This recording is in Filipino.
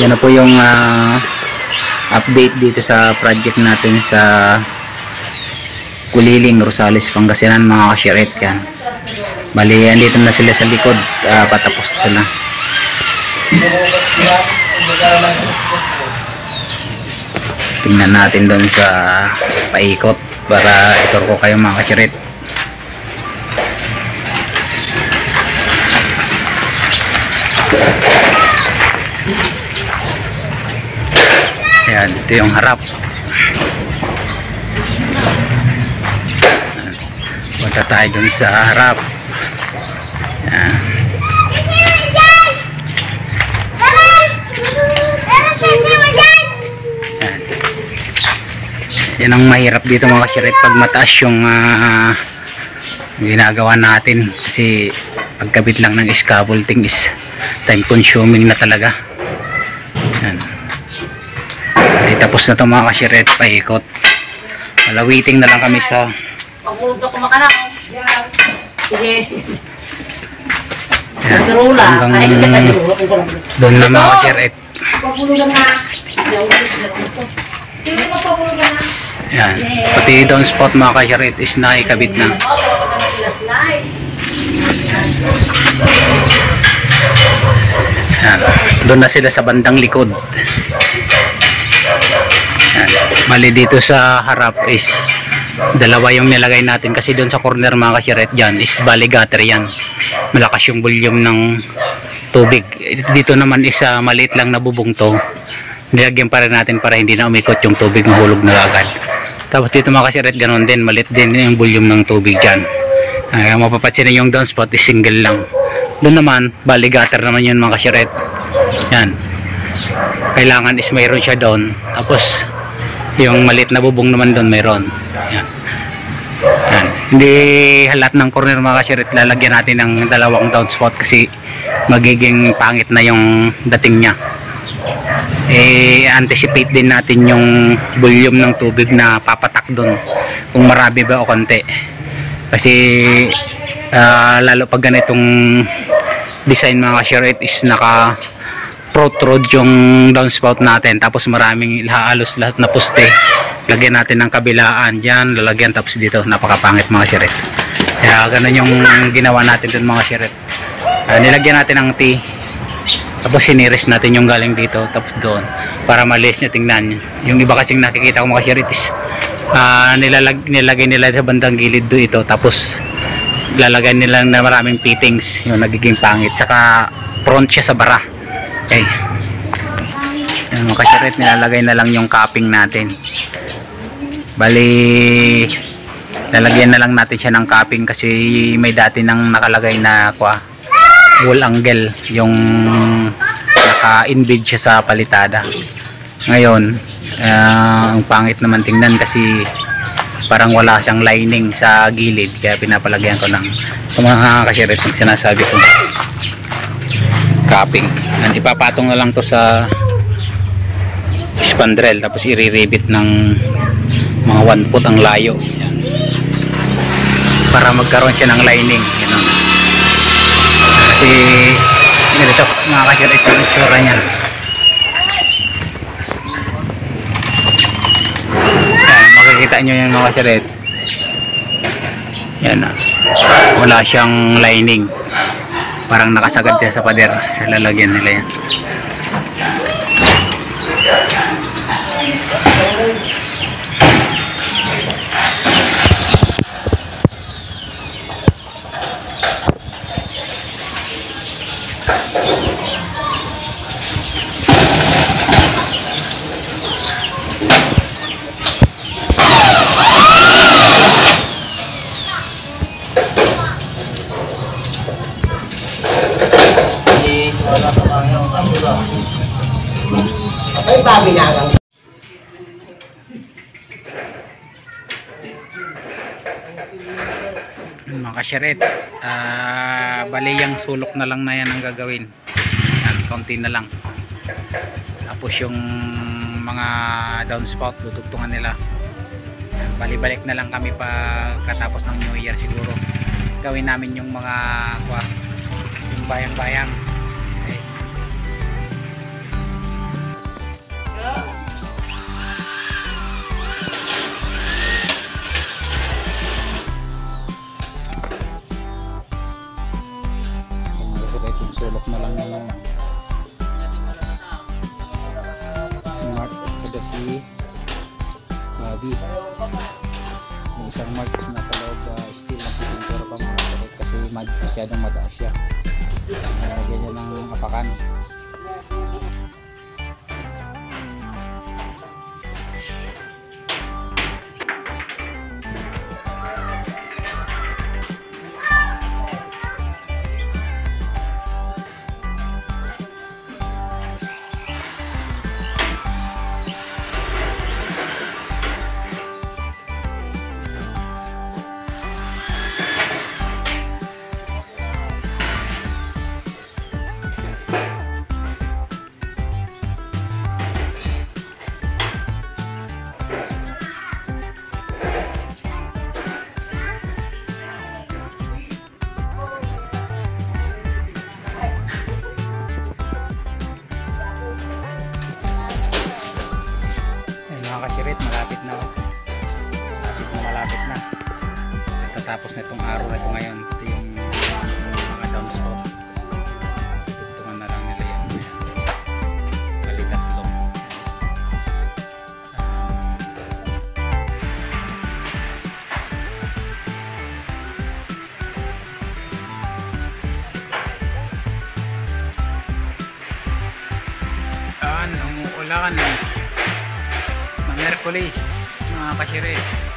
Yan na po yung update dito sa project natin sa Kuliling, Rosales, Pangasinan mga ka-share-it. Yan. Bali, andito na sila sa likod, patapos sila. Tingnan natin doon sa paikot para itur ko kayo mga ka-share-it. Ayan, ito yung harap. Punta tayo dun sa harap. Ayan. Yan ang mahirap dito mga ka-share-it pag mataas yung ginagawa natin, kasi pagkabit lang ng scaffolding is time consuming na talaga. Ayan. Tapos na ito mga ka-share-it, paikot. Waiting na lang kami sa pagmulog ko makana. Sige. Hanggang doon na mga ka-share-it. Yan. Pati down spot mga ka-share-it is naikabit na. Yan. Doon na sila sa bandang likod. Yan. Mali dito sa harap is dalawa yung nilagay natin, kasi doon sa corner mga ka-share-it dyan is bali gutter yan. Malakas yung volume ng tubig. Dito naman is maliit lang na bubong to. Nilagyan pa rin natin para hindi na umikot yung tubig, mahulog na agad. Tapos dito mga ka-share-it ganoon din, maliit din yung volume ng tubig dyan. Mapapansin na yung downspot is single lang. Doon naman bali gutter naman yun mga ka-share-it. Yan. Kailangan is mayroon siya doon. Tapos yung maliit na bubong naman doon mayroon. Yan. Yan. Hindi halat ng corner mga ka-share-it lalagyan natin ng dalawang downspout, kasi magiging pangit na yung dating niya. Anticipate din natin yung volume ng tubig na papatak doon, kung marami ba o konti. Kasi lalo pag ganitong design mga ka-share-it is naka protrude yung downspout natin, tapos maraming halos lahat na poste, lagyan natin ng kabilaan dyan, lalagyan, tapos dito napakapangit mga ka-share-it. Kaya ganun yung ginawa natin dun mga ka-share-it. Nilagyan natin ng T, tapos siniris natin yung galing dito tapos doon, para malinis nyo tingnan. Yung iba kasing nakikita ko mga ka-share-it is nilagay nila sa bandang gilid do ito, tapos lalagay nila na maraming fittings, yung nagiging pangit, saka front siya sa bara. Okay. Yan mga ka-share-it, nilalagay na lang yung capping natin. Bali, lalagyan na lang natin siya ng capping, kasi may dati nang nakalagay na wall angle, yung naka-embed siya sa palitada. Ngayon, ang pangit naman tingnan, kasi parang wala siyang lining sa gilid, kaya pinapalagyan ko ng mga ka-share-it yung sinasabi ko, capping. And ipapatong na lang to sa spandrel, tapos i-rivet ng mga 1 foot ang layo. Yan. Para magkaroon siya ng lining. Yan. Kasi ganito mga ka-share-it yung itsura niya. Yan, makikita nyo yung mga ka-share-it. Yan, wala siyang lining, parang nakasagad siya sa pader. Lalagyan nila yan. Mga ka-share-it, bali yung sulok na lang na yan ang gagawin. Konti na lang. Tapos yung mga downspout dudugtungan nila. Bali-balik na lang kami pagkatapos ng New Year siguro. Gawin namin yung mga yung bayang-bayang. Okay. Ayan. Si Mark at saka si Bobby. Yung isang Mark is nasa loob, still nagpipintura pa mga kapatid kasi masyadong mataas siya. Ganyan ang apakan. Mga kasirit, malapit na tatapos na itong araw na ito ngayon. Ito yung mga downspout, tuntungan na lang nila yan, bali tatlo. Umuulan Merkulis mga kasirit.